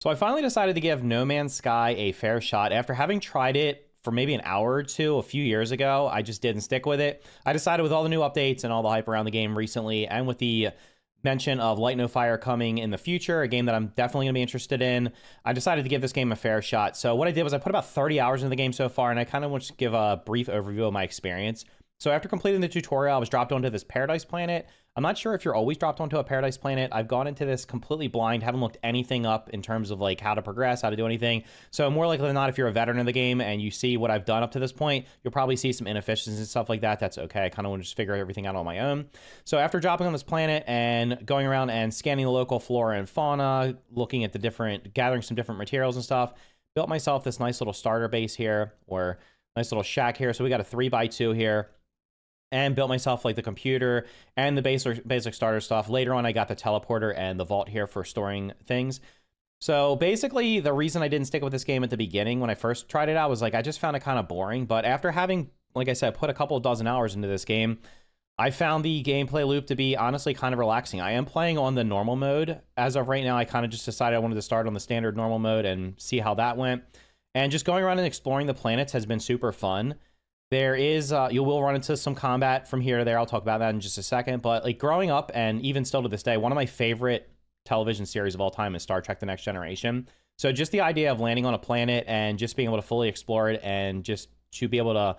So I finally decided to give No Man's Sky a fair shot. After having tried it for maybe an hour or two a few years ago, I just didn't stick with it. I decided with all the new updates and all the hype around the game recently, and with the mention of Light No Fire coming in the future, a game that I'm definitely going to be interested in, I decided to give this game a fair shot. So what I did was I put about 30 hours into the game so far, and I kind of want to give a brief overview of my experience. So after completing the tutorial, I was dropped onto this paradise planet. I'm not sure if you're always dropped onto a paradise planet. I've gone into this completely blind, haven't looked anything up in terms of like how to progress, how to do anything. So more likely than not, if you're a veteran of the game and you see what I've done up to this point, you'll probably see some inefficiencies and stuff like that. That's okay. I kind of want to just figure everything out on my own. So after dropping on this planet and going around and scanning the local flora and fauna, looking at the different, gathering some different materials and stuff, built myself this nice little starter base here, or nice little shack here. So we got a 3x2 here, and built myself like the computer and the basic starter stuff. Later on, I got the teleporter and the vault here for storing things. So basically, the reason I didn't stick with this game at the beginning when I first tried it out was like I just found it kind of boring. But after having, like I said, put a couple of dozen hours into this game, I found the gameplay loop to be honestly kind of relaxing. I am playing on the normal mode. As of right now, I kind of just decided I wanted to start on the standard normal mode and see how that went. And just going around and exploring the planets has been super fun. There is, you will run into some combat from here to there. I'll talk about that in just a second. But like growing up, and even still to this day, one of my favorite television series of all time is Star Trek: The Next Generation. So just the idea of landing on a planet and just being able to fully explore it and just to be able to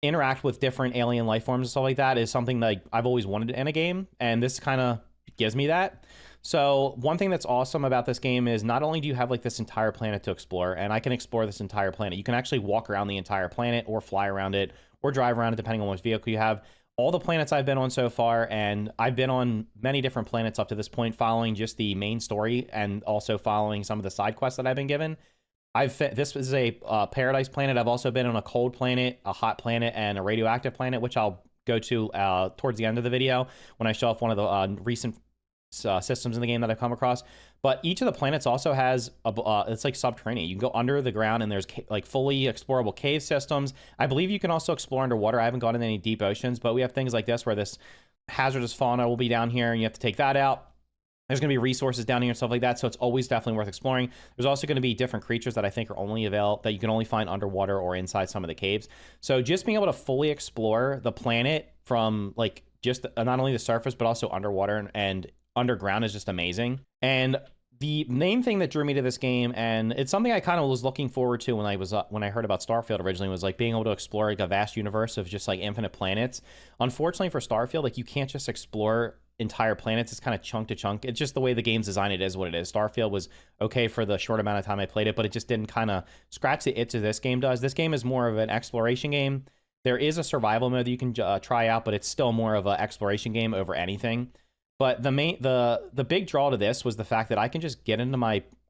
interact with different alien life forms and stuff like that is something that I've always wanted in a game. And this kind of gives me that. So one thing that's awesome about this game is not only do you have like this entire planet to explore, and I can explore this entire planet, you can actually walk around the entire planet or fly around it or drive around it depending on which vehicle you have. All the planets I've been on so far, and I've been on many different planets up to this point following just the main story and also following some of the side quests that I've been given. This is a paradise planet. I've also been on a cold planet, a hot planet, and a radioactive planet, which I'll go to towards the end of the video when I show off one of the recent systems in the game that I've come across. But each of the planets also has it's like subterranean. You can go under the ground and there's like fully explorable cave systems. I believe you can also explore underwater. I haven't gone in any deep oceans, but we have things like this where this hazardous fauna will be down here and you have to take that out. There's going to be resources down here and stuff like that, so it's always definitely worth exploring. There's also going to be different creatures that I think are only available, that you can only find underwater or inside some of the caves. So just being able to fully explore the planet from like just not only the surface but also underwater and underground is just amazing. And the main thing that drew me to this game, and it's something I kind of was looking forward to when I heard about Starfield originally, was like being able to explore like a vast universe of just like infinite planets. Unfortunately for Starfield, like you can't just explore entire planets. It's kind of chunk to chunk. It's just the way the game's designed. It is what it is. Starfield was okay for the short amount of time I played it, but it just didn't kind of scratch the itch that this game does. This game is more of an exploration game. There is a survival mode that you can try out, but it's still more of an exploration game over anything. But the big draw to this was the fact that I can just get into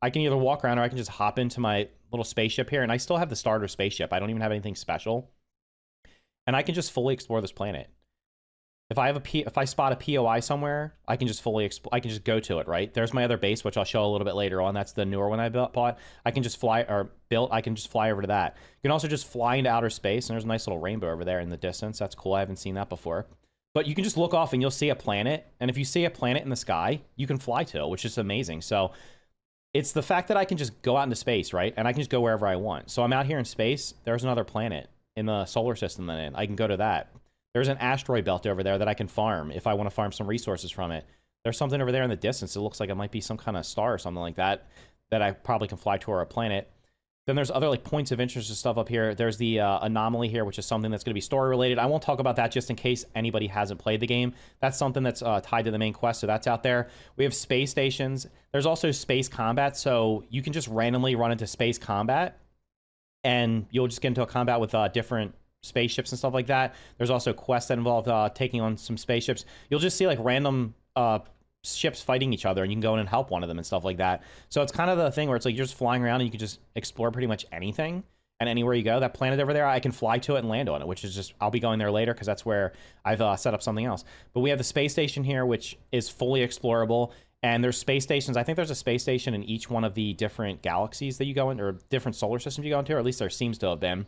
I can either walk around or I can just hop into my little spaceship here, and I still have the starter spaceship. I don't even have anything special. And I can just fully explore this planet. If I spot a POI somewhere, I can just I can just go to it, right? There's my other base, which I'll show a little bit later on. That's the newer one I bought. I can just fly I can just fly over to that. You can also just fly into outer space, and there's a nice little rainbow over there in the distance. That's cool. I haven't seen that before. But you can just look off and you'll see a planet. And if you see a planet in the sky, you can fly to it, which is amazing. So it's the fact that I can just go out into space, right? And I can just go wherever I want. So I'm out here in space. There's another planet in the solar system that I'm in. I can go to that. There's an asteroid belt over there that I can farm if I want to farm some resources from it. There's something over there in the distance. It looks like it might be some kind of star or something like that that I probably can fly to, or a planet. Then there's other like points of interest and stuff up here. There's the anomaly here, which is something that's going to be story related. I won't talk about that just in case anybody hasn't played the game. That's something that's tied to the main quest, so that's out there. We have space stations. There's also space combat, so you can just randomly run into space combat, and you'll just get into a combat with different spaceships and stuff like that. There's also quests that involve taking on some spaceships. You'll just see like random ships fighting each other, and you can go in and help one of them and stuff like that. So it's kind of the thing where it's like you're just flying around and you can just explore pretty much anything, and anywhere you go. That planet over there, I can fly to it and land on it, which is just, I'll be going there later because that's where I've set up something else. But we have the space station here, which is fully explorable, and there's space stations. I think there's a space station in each one of the different galaxies that you go in, or different solar systems you go into, or at least there seems to have been.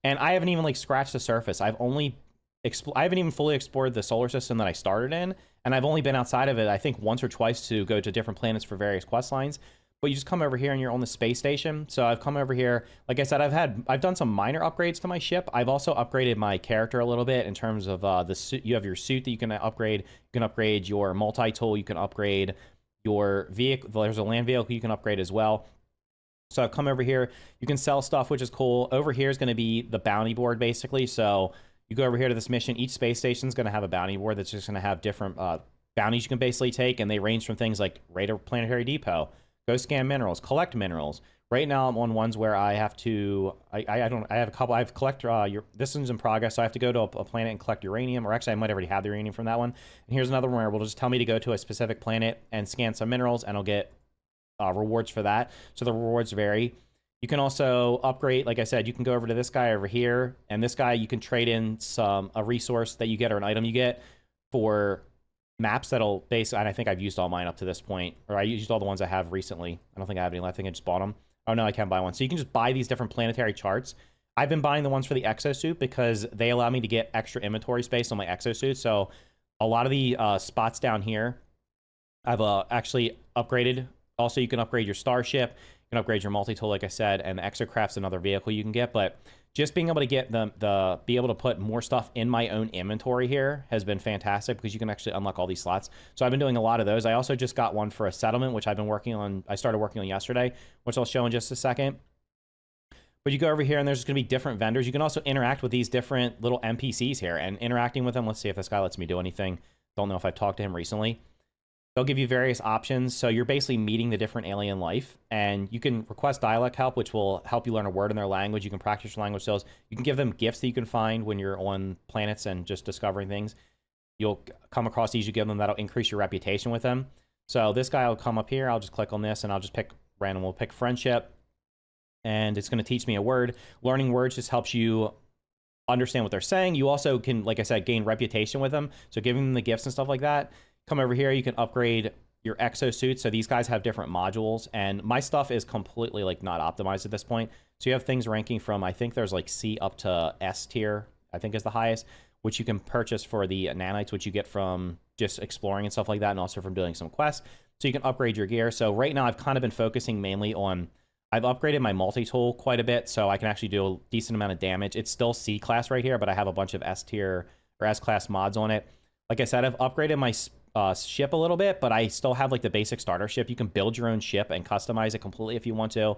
And I haven't even like scratched the surface. I haven't even fully explored the solar system that I started in, and I've only been outside of it, I think, once or twice to go to different planets for various quest lines. but you just come over here and you're on the space station. So I've come over here. Like I said, I've done some minor upgrades to my ship. I've also upgraded my character a little bit in terms of the suit. You have your suit that you can upgrade. You can upgrade your multi-tool. You can upgrade your vehicle. There's a land vehicle you can upgrade as well. So I've come over here. You can sell stuff, which is cool. Over here is going to be the bounty board, basically. So you go over here to this mission. Each space station is going to have a bounty board that's just going to have different bounties you can basically take, and they range from things like raid a planetary depot, go scan minerals, collect minerals. Right now I'm on ones where I have to, I have a couple, I have to collect, this one's in progress, so I have to go to a planet and collect uranium, or actually I might already have the uranium from that one. And here's another one where it'll just tell me to go to a specific planet and scan some minerals, and I'll get rewards for that. So the rewards vary. You can also upgrade, like I said, you can go over to this guy over here, and this guy you can trade in a resource that you get or an item you get for maps that'll base, and I think I've used all mine up to this point, or I used all the ones I have recently. I don't think I have any left. I think I just bought them. Oh no, I can't buy one. So you can just buy these different planetary charts. I've been buying the ones for the exosuit because they allow me to get extra inventory space on my exosuit. So a lot of the spots down here, I've actually upgraded. Also, you can upgrade your starship. You can upgrade your multi-tool, like I said, and the exocraft's another vehicle you can get. But just being able to get be able to put more stuff in my own inventory here has been fantastic because you can actually unlock all these slots. So I've been doing a lot of those. I also just got one for a settlement, which I've been working on. I started working on yesterday, which I'll show in just a second. But you go over here and there's going to be different vendors. You can also interact with these different little NPCs here, and interacting with them. Let's see if this guy lets me do anything. Don't know if I've talked to him recently. They'll give you various options. So you're basically meeting the different alien life, and you can request dialect help, which will help you learn a word in their language. You can practice your language skills. You can give them gifts that you can find when you're on planets and just discovering things. You'll come across these, you give them, that'll increase your reputation with them. So this guy will come up here. I'll just click on this and I'll just pick random. We'll pick friendship, and it's going to teach me a word. Learning words just helps you understand what they're saying. You also can, like I said, gain reputation with them. So giving them the gifts and stuff like that. Come over here, you can upgrade your exosuit. So these guys have different modules, and my stuff is completely like not optimized at this point. So you have things ranking from, I think there's like C up to S tier, I think is the highest, which you can purchase for the nanites, which you get from just exploring and stuff like that, and also from doing some quests. So you can upgrade your gear. So right now I've kind of been focusing mainly on, I've upgraded my multi-tool quite a bit, so I can actually do a decent amount of damage. It's still C class right here, but I have a bunch of S tier or S class mods on it. Like I said, I've upgraded my ship a little bit, but I still have like the basic starter ship. You can build your own ship and customize it completely if you want to.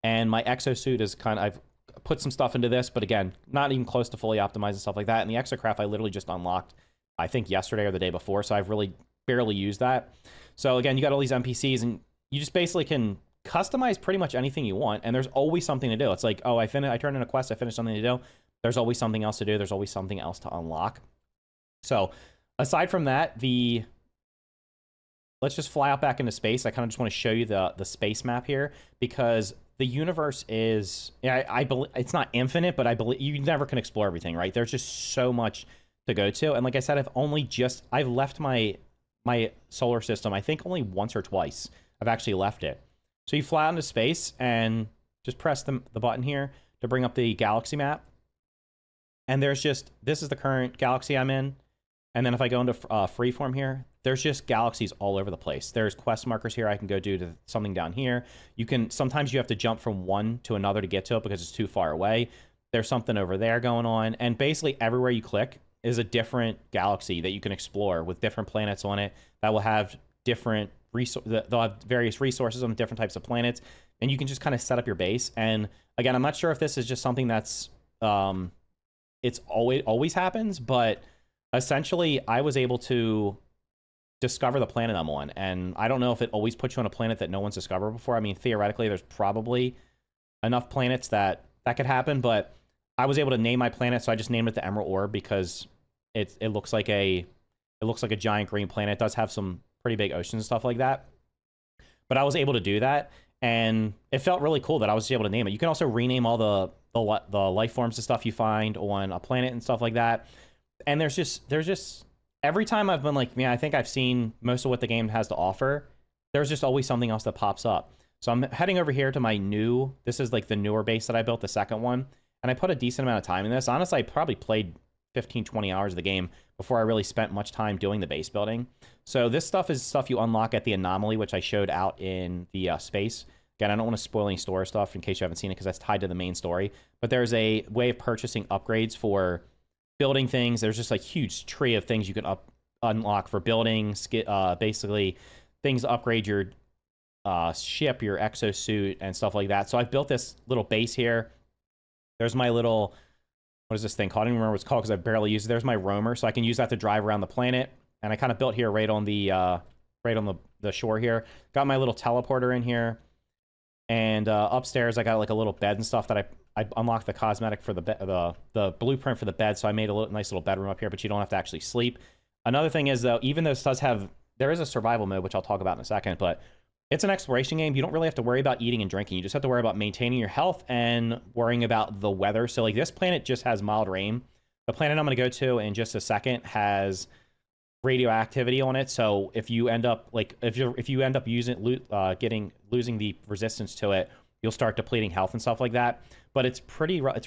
And my exosuit is kind of, I've put some stuff into this, but again, not even close to fully optimized and stuff like that. And the exocraft I literally just unlocked, I think yesterday or the day before, so I've really barely used that. So again, you got all these NPCs, and you just basically can customize pretty much anything you want, and there's always something to do. It's like, oh, I turned in a quest, I finished something to do. There's always something else to do. There's always something else to unlock. So aside from that, let's just fly out back into space. I kind of just want to show you the space map here, because the universe is, I believe it's not infinite, but I believe you never can explore everything, right? There's just so much to go to. And like I said, I've left my solar system, I think only once or twice I've actually left it. So you fly out into space and just press the button here to bring up the galaxy map. And this is the current galaxy I'm in. And then if I go into freeform here, there's just galaxies all over the place. There's quest markers here I can go do to something down here. Sometimes you have to jump from one to another to get to it because it's too far away. There's something over there going on. And basically everywhere you click is a different galaxy that you can explore with different planets on it that will have different they'll have various resources on different types of planets. And you can just kind of set up your base. And again, I'm not sure if this is just something that's, it's always happens, but essentially I was able to discover the planet I'm on, and I don't know if it always puts you on a planet that no one's discovered before. I mean, theoretically, there's probably enough planets that could happen, but I was able to name my planet, so I just named it the Emerald Orb because it looks like a giant green planet. It does have some pretty big oceans and stuff like that, but I was able to do that, and it felt really cool that I was able to name it. You can also rename all the life forms and stuff you find on a planet and stuff like that. And there's just every time I've been like, man, I think I've seen most of what the game has to offer. There's just always something else that pops up. So I'm heading over here to this is like the newer base that I built, the second one. And I put a decent amount of time in this. Honestly, I probably played 15, 20 hours of the game before I really spent much time doing the base building. So this stuff is stuff you unlock at the anomaly, which I showed out in the space. Again, I don't want to spoil any store stuff in case you haven't seen it because that's tied to the main story. But there's a way of purchasing upgrades for building things. There's just a huge tree of things you can unlock for building, basically things to upgrade your ship, your exosuit, and stuff like that. So I've built this little base here. There's my little, what is this thing called? I don't even remember what it's called because I barely use it. There's my roamer, so I can use that to drive around the planet. And I kind of built here right on the shore here. Got my little teleporter in here. And upstairs, I got like a little bed and stuff that I unlocked the cosmetic for the blueprint for the bed. So I made a nice little bedroom up here, but you don't have to actually sleep. Another thing is, though, even though this does have, there is a survival mode, which I'll talk about in a second, but it's an exploration game. You don't really have to worry about eating and drinking. You just have to worry about maintaining your health and worrying about the weather. So like this planet just has mild rain. The planet I'm going to go to in just a second has radioactivity on it. So if you end up losing the resistance to it, you'll start depleting health and stuff like that. But it's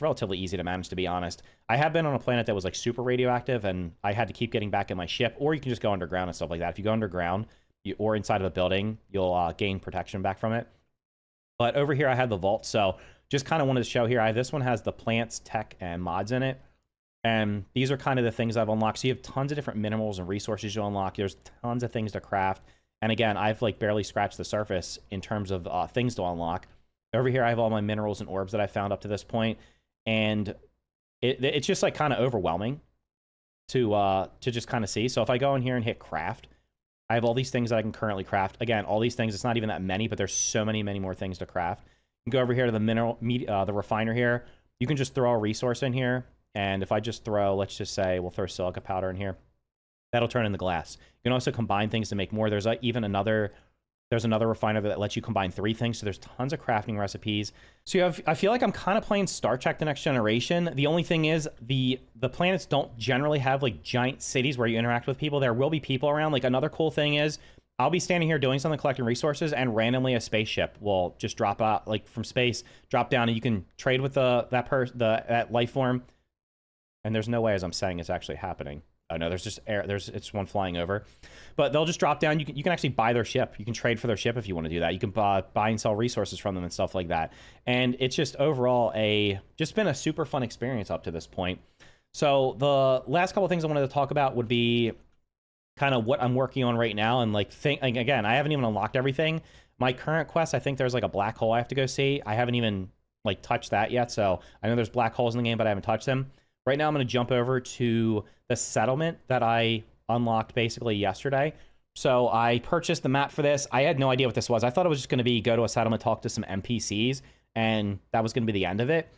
relatively easy to manage, to be honest. I have been on a planet that was like super radioactive, and I had to keep getting back in my ship. Or you can just go underground and stuff like that. If you go underground or inside of a building, you'll gain protection back from it. But over here, I had the vault. So just kind of wanted to show here. This one has the plants, tech, and mods in it. And these are kind of the things I've unlocked. So you have tons of different minerals and resources you'll unlock. There's tons of things to craft. And again, I've like barely scratched the surface in terms of things to unlock. Over here, I have all my minerals and orbs that I found up to this point. And it's just like kind of overwhelming to just kind of see. So if I go in here and hit craft, I have all these things that I can currently craft. Again, all these things, it's not even that many, but there's so many more things to craft. You can go over here to the refiner here. You can just throw a resource in here. And if I just throw, let's just say, we'll throw silica powder in here. That'll turn into glass. You can also combine things to make more. There's another refiner that lets you combine 3 things. So there's tons of crafting recipes. So I feel like I'm kind of playing Star Trek: The Next Generation. The only thing is the planets don't generally have like giant cities where you interact with people. There will be people around. Like another cool thing is I'll be standing here doing something, collecting resources, and randomly a spaceship will just drop out, like from space, drop down, and you can trade with that life form. And there's no way, as I'm saying, it's actually happening. Oh no, there's just air. It's one flying over, but they'll just drop down. You can actually buy their ship. You can trade for their ship if you want to do that. You can buy and sell resources from them and stuff like that. And it's just overall just been a super fun experience up to this point. So the last couple of things I wanted to talk about would be kind of what I'm working on right now. And again, I haven't even unlocked everything. My current quest, I think there's like a black hole I have to go see. I haven't even like touched that yet. So I know there's black holes in the game, but I haven't touched them. Right now, I'm going to jump over to the settlement that I unlocked basically yesterday. So I purchased the map for this. I had no idea what this was. I thought it was just going to be go to a settlement, talk to some NPCs, and that was going to be the end of it.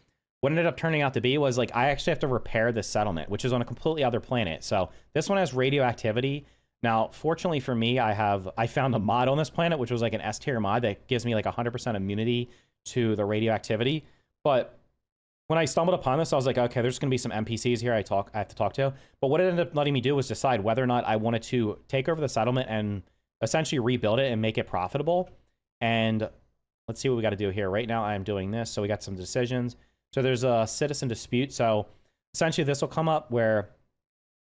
What ended up turning out to be was like I actually have to repair this settlement, which is on a completely other planet. So this one has radioactivity. Now, fortunately for me, I found a mod on this planet, which was like an S tier mod that gives me like 100% immunity to the radioactivity. But when I stumbled upon this, I was like, okay, there's going to be some NPCs here I have to talk to. But what it ended up letting me do was decide whether or not I wanted to take over the settlement and essentially rebuild it and make it profitable. And let's see what we got to do here. Right now, I'm doing this. So we got some decisions. So there's a citizen dispute. So essentially, this will come up where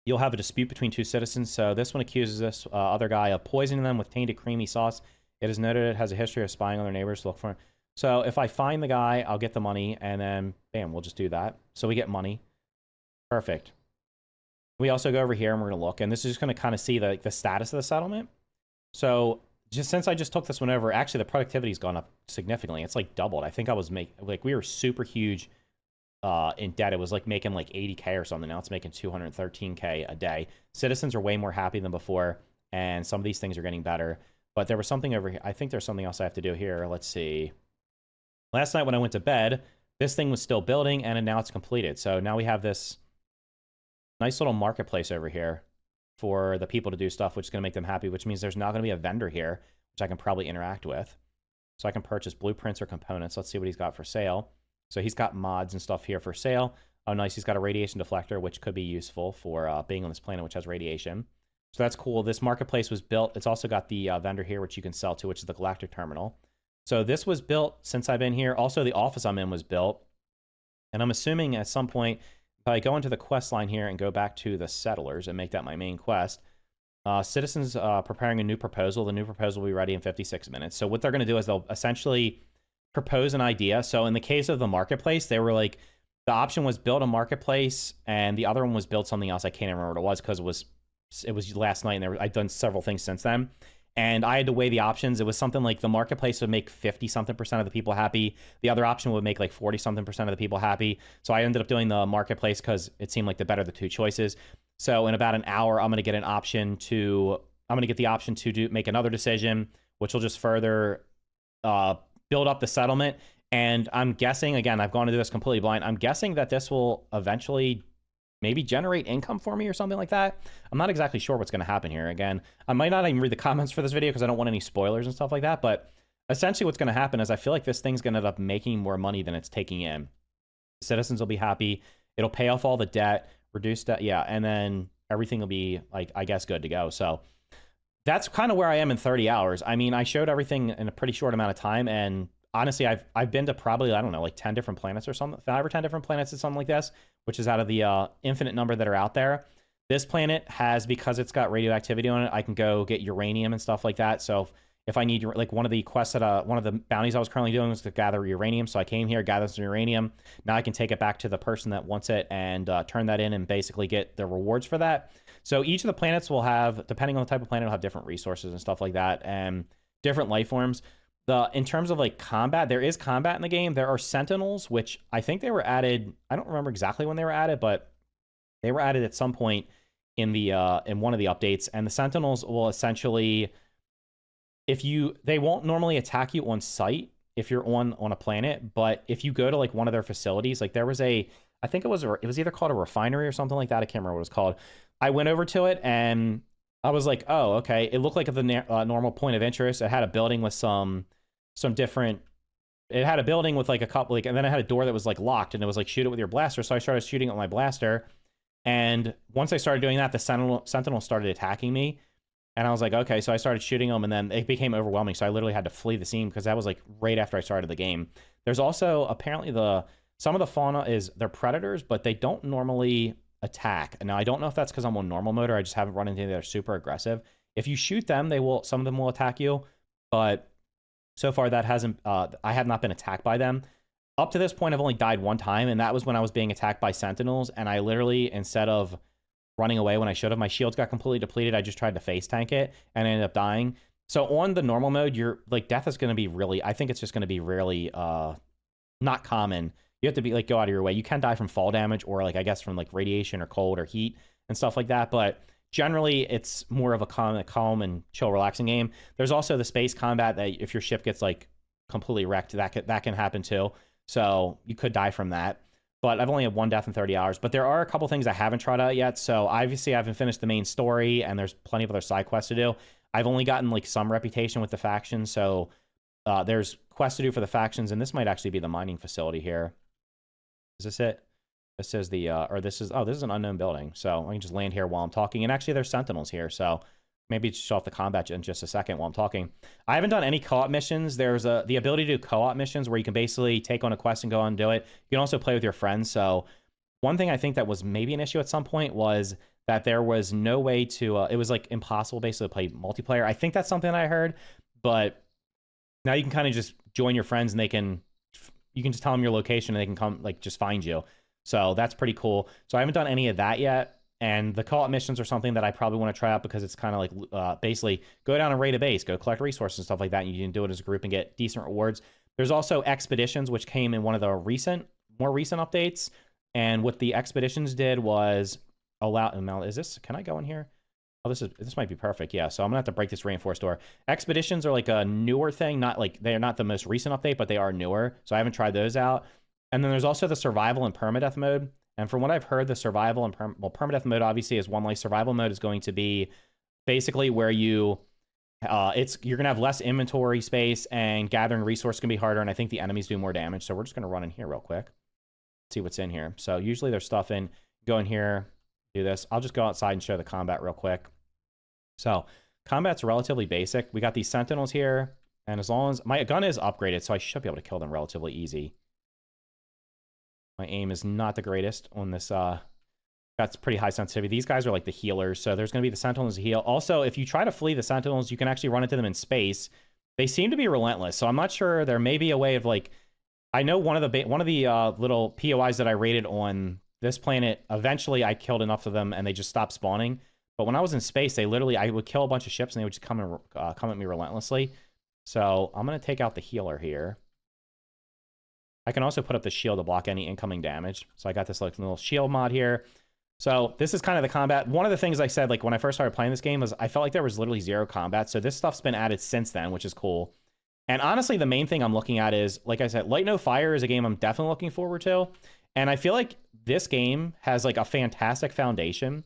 you'll have a dispute between 2 citizens. So this one accuses this other guy of poisoning them with tainted creamy sauce. It is noted it has a history of spying on their neighbors to look for. So if I find the guy, I'll get the money, and then, bam, we'll just do that. So we get money. Perfect. We also go over here, and we're going to look, and this is just going to kind of see the status of the settlement. So just since I just took this one over, actually, the productivity's gone up significantly. It's like doubled. I think I was we were super huge in debt. It was like making like 80K or something. Now it's making 213K a day. Citizens are way more happy than before, and some of these things are getting better. But there was something over here. I think there's something else I have to do here. Let's see. Last night when I went to bed, this thing was still building, and now it's completed. So now we have this nice little marketplace over here for the people to do stuff, which is going to make them happy, which means there's now going to be a vendor here, which I can probably interact with. So I can purchase blueprints or components. Let's see what he's got for sale. So he's got mods and stuff here for sale. Oh, nice. He's got a radiation deflector, which could be useful for being on this planet, which has radiation. So that's cool. This marketplace was built. It's also got the vendor here, which you can sell to, which is the Galactic Terminal. So this was built since I've been here. Also, the office I'm in was built. And I'm assuming at some point, If I go into the quest line here and go back to the settlers and make that my main quest, citizens preparing a new proposal. The new proposal will be ready in 56 minutes. So what they're going to do is they'll essentially propose an idea. So in the case of the marketplace, they were like, the option was build a marketplace, and the other one was build something else. I can't remember what it was because it was last night, and I've done several things since then. And I had to weigh the options. It was something like the marketplace would make 50-something% of the people happy. The other option would make like 40-something% of the people happy. So I ended up doing the marketplace because it seemed like the better of the two choices. So in about an hour, I'm going to get the option to make another decision, which will just further build up the settlement. And I'm guessing, again, I've gone into this completely blind. I'm guessing that this will eventually maybe generate income for me or something like that. I'm not exactly sure what's going to happen here. Again, I might not even read the comments for this video because I don't want any spoilers and stuff like that. But essentially what's going to happen is I feel like this thing's going to end up making more money than it's taking in. Citizens will be happy. It'll pay off all the debt, reduce debt. Yeah. And then everything will be, like, I guess, good to go. So that's kind of where I am in 30 hours. I mean, I showed everything in a pretty short amount of time, and honestly, I've been to probably, I don't know, like 10 different planets or something, 5 or 10 different planets or something like this, which is out of the infinite number that are out there. This planet has, because it's got radioactivity on it, I can go get uranium and stuff like that. So if I need, like, one of the quests that, one of the bounties I was currently doing was to gather uranium. So I came here, gathered some uranium. Now I can take it back to the person that wants it and turn that in and basically get the rewards for that. So each of the planets will have, depending on the type of planet, will have different resources and stuff like that, and different life forms. In terms of like combat, there is combat in the game. There are sentinels, which I think they were added. I don't remember exactly when they were added, but they were added at some point in the in one of the updates. And the sentinels will essentially, they won't normally attack you on site if you're on a planet, but if you go to like one of their facilities, like there was I think it was either called a refinery or something like that. I can't remember what it was called. I went over to it and I was like, oh, okay. It looked like the normal point of interest. It had a building with some different, it had a building with like a couple, like, and then it had a door that was like locked, and it was like, shoot it with your blaster. So I started shooting it with my blaster, and once I started doing that, the sentinel started attacking me, and I was like, okay. So I started shooting them, and then it became overwhelming. So I literally had to flee the scene because that was like right after I started the game. There's also apparently some of the fauna they're predators, but they don't normally attack. And now I don't know if that's because I'm on normal mode or I just haven't run into they're super aggressive. If you shoot them, some of them will attack you, but so far that hasn't, I have not been attacked by them. Up to this point, I've only died one time, and that was when I was being attacked by sentinels, and I literally, instead of running away when I should have, my shields got completely depleted. I just tried to face tank it and ended up dying. So on the normal mode, death is going to be really, I think it's just going to be really not common. You have to be like, go out of your way. You can die from fall damage or like, I guess from like radiation or cold or heat and stuff like that. But generally it's more of a calm and chill, relaxing game. There's also the space combat that if your ship gets like completely wrecked, that can happen too. So you could die from that. But I've only had one death in 30 hours. But there are a couple things I haven't tried out yet. So obviously I haven't finished the main story, and there's plenty of other side quests to do. I've only gotten like some reputation with the factions. So there's quests to do for the factions, and this might actually be the mining facility here. Is this it? This is this is an unknown building. So I can just land here while I'm talking. And actually there's sentinels here. So maybe just show off the combat in just a second while I'm talking. I haven't done any co-op missions. There's the ability to do co-op missions where you can basically take on a quest and go on and do it. You can also play with your friends. So one thing I think that was maybe an issue at some point was that there was no way to, it was like impossible basically to play multiplayer. I think that's something I heard, but now you can kind of just join your friends and you can just tell them your location and they can come, like, just find you. So that's pretty cool. So I haven't done any of that yet. And the co-op missions are something that I probably want to try out because it's kind of like basically go down and raid a base, go collect resources and stuff like that. And you can do it as a group and get decent rewards. There's also expeditions, which came in one of the more recent updates. And what the expeditions did was allow, can I go in here? Oh, this might be perfect. Yeah, so I'm gonna have to break this reinforced door. Expeditions are like a newer thing, they're not the most recent update, but they are newer. So I haven't tried those out. And then there's also the survival and permadeath mode. And from what I've heard, the survival and permadeath mode obviously is one way. Survival mode is going to be basically where you're gonna have less inventory space and gathering resources can be harder. And I think the enemies do more damage. So we're just gonna run in here real quick, see what's in here. So usually there's stuff in. Go in here, do this. I'll just go outside and show the combat real quick. So combat's relatively basic. We got these sentinels here, and as long as my gun is upgraded, so I should be able to kill them relatively easy. My aim is not the greatest on this. That's pretty high sensitivity. These guys are like the healers, so there's going to be the Sentinels to heal. Also, if you try to flee the Sentinels, you can actually run into them in space. They seem to be relentless, so I'm not sure. There may be a way of like, I know one of the little POIs that I raided on this planet. Eventually, I killed enough of them, and they just stopped spawning. But when I was in space, they literally, I would kill a bunch of ships, and they would just come at me relentlessly. So I'm going to take out the healer here. I can also put up the shield to block any incoming damage. So I got this like little shield mod here. So this is kind of the combat. One of the things I said, like when I first started playing this game, was I felt like there was literally zero combat. So this stuff's been added since then, which is cool. And honestly, the main thing I'm looking at is, like I said, Light No Fire is a game I'm definitely looking forward to. And I feel like this game has like a fantastic foundation,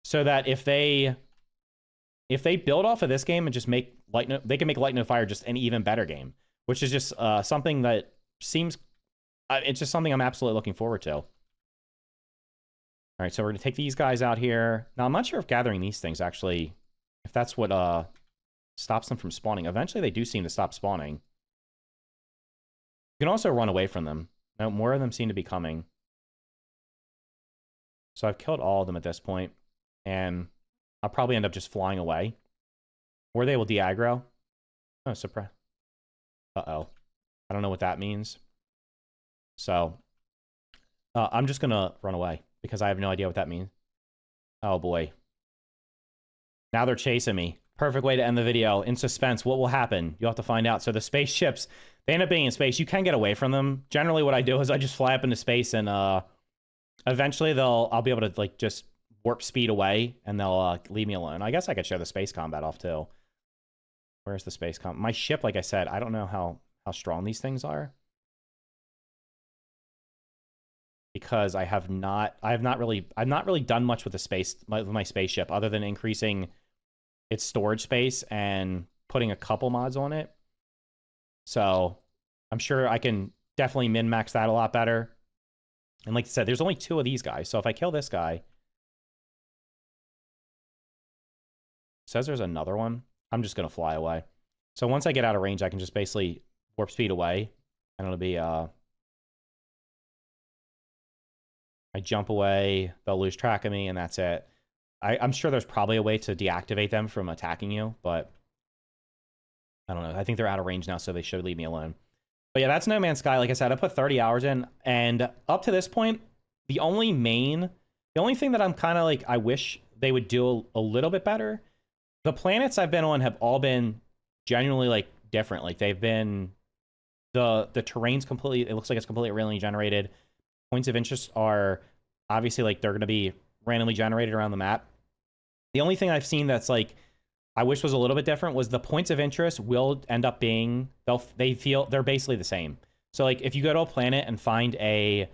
so that if they build off of this game and just make they can make Light No Fire just an even better game, which is just something that seems, it's just something I'm absolutely looking forward to. All right, so we're going to take these guys out here. Now, I'm not sure if gathering these things actually, if that's what stops them from spawning. Eventually, they do seem to stop spawning. You can also run away from them. No, more of them seem to be coming. So I've killed all of them at this point, and I'll probably end up just flying away. Or they will de-aggro. Oh, surprise. Uh-oh. I don't know what that means. So I'm just going to run away, because I have no idea what that means. Oh, boy. Now they're chasing me. Perfect way to end the video. In suspense, what will happen? You'll have to find out. So the spaceships, they end up being in space. You can get away from them. Generally, what I do is I just fly up into space, and eventually I'll be able to like just warp speed away, and they'll leave me alone. I guess I could show the space combat off, too. Where's the space combat? My ship, like I said, I don't know how strong these things are, because I've not really done much with my spaceship other than increasing its storage space and putting a couple mods on it. So I'm sure I can definitely min-max that a lot better. And like I said, there's only 2 of these guys. So if I kill this guy, it says there's another one. I'm just going to fly away. So once I get out of range, I can just basically warp speed away, and it'll be I jump away, they'll lose track of me, and that's it. I'm sure there's probably a way to deactivate them from attacking you, but I don't know. I think they're out of range now, so they should leave me alone. But yeah, that's No Man's Sky. Like I said, I put 30 hours in, and up to this point, the only thing that I'm kind of like, I wish they would do a little bit better, the planets I've been on have all been genuinely like different. Like they've been, the terrain's completely, it looks like it's completely randomly generated. Points of interest are obviously like they're going to be randomly generated around the map. The only thing I've seen that's like I wish was a little bit different was the points of interest will end up being, they're basically the same. So like if you go to a planet and find the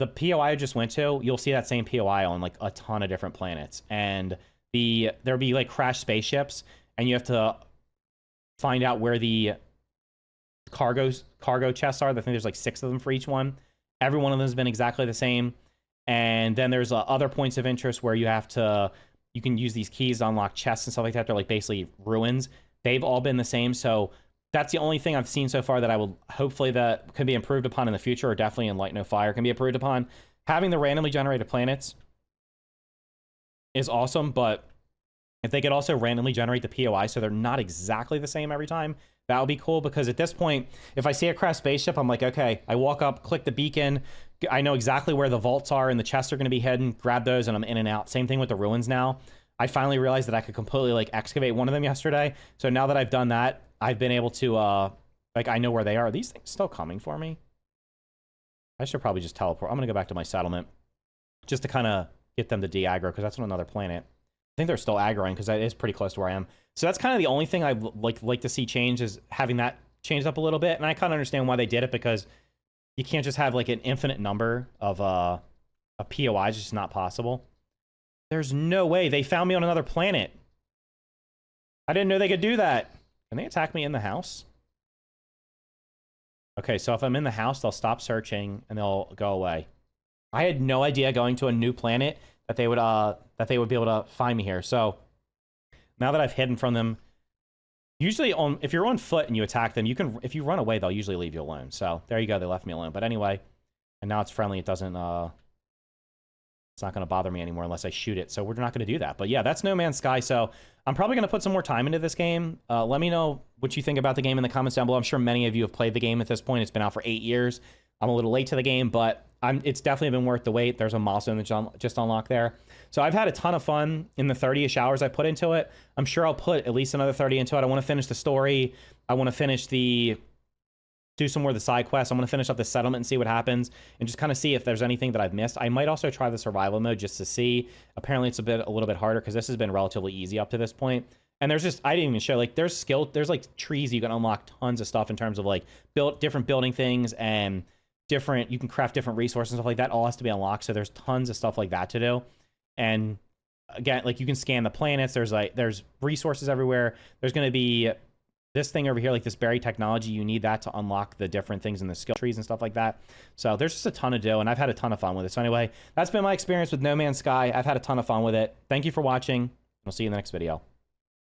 POI I just went to, you'll see that same POI on like a ton of different planets, and there'll be like crashed spaceships, and you have to find out where the cargo chests are. I think there's like 6 of them for each one. Every one of them has been exactly the same. And then there's other points of interest where you can use these keys to unlock chests and stuff like that. They're like basically ruins. They've all been the same. So that's the only thing I've seen so far that I will hopefully that can be improved upon in the future, or definitely in Light No Fire can be improved upon. Having the randomly generated planets is awesome, but if they could also randomly generate the POI so they're not exactly the same every time, that would be cool, because at this point, if I see a crashed spaceship, I'm like, okay, I walk up, click the beacon, I know exactly where the vaults are and the chests are going to be hidden, grab those, and I'm in and out. Same thing with the ruins now. I finally realized that I could completely like excavate one of them yesterday. So now that I've done that, I've been able to, like, I know where they are. Are these things still coming for me? I should probably just teleport. I'm going to go back to my settlement just to kind of get them to de-aggro, because that's on another planet. I think they're still aggroing, because that is pretty close to where I am. So that's kind of the only thing I'd like to see change, is having that changed up a little bit. And I kind of understand why they did it, because you can't just have like an infinite number of POIs. It's just not possible. There's no way. They found me on another planet. I didn't know they could do that. Can they attack me in the house? Okay, so if I'm in the house, they'll stop searching and they'll go away. I had no idea going to a new planet that they would be able to find me here. So now that I've hidden from them, usually if you're on foot and you attack them, if you run away, they'll usually leave you alone. So there you go. They left me alone. But anyway, And now it's friendly. It doesn't, it's not going to bother me anymore unless I shoot it. So we're not going to do that. But yeah, that's No Man's Sky. So I'm probably going to put some more time into this game. Let me know what you think about the game in the comments down below. I'm sure many of you have played the game at this point. It's been out for 8 years. I'm a little late to the game, but it's definitely been worth the wait. There's a milestone that just unlocked there. So I've had a ton of fun in the 30-ish hours I put into it. I'm sure I'll put at least another 30 into it. I want to finish the story. I want to finish do some more of the side quests. I'm going to finish up the settlement and see what happens and just kind of see if there's anything that I've missed. I might also try the survival mode just to see. Apparently it's a little bit harder because this has been relatively easy up to this point. And there's just, I didn't even show, like, there's like trees. You can unlock tons of stuff in terms of like different building things and you can craft different resources and stuff like that. All has to be unlocked. So there's tons of stuff like that to do. And again, like, you can scan the planets. There's resources everywhere. There's going to be this thing over here, like this berry technology. You need that to unlock the different things in the skill trees and stuff like that. So there's just a ton to do, and I've had a ton of fun with it. So anyway, that's been my experience with No Man's Sky. I've had a ton of fun with it. Thank you for watching. We'll see you in the next video.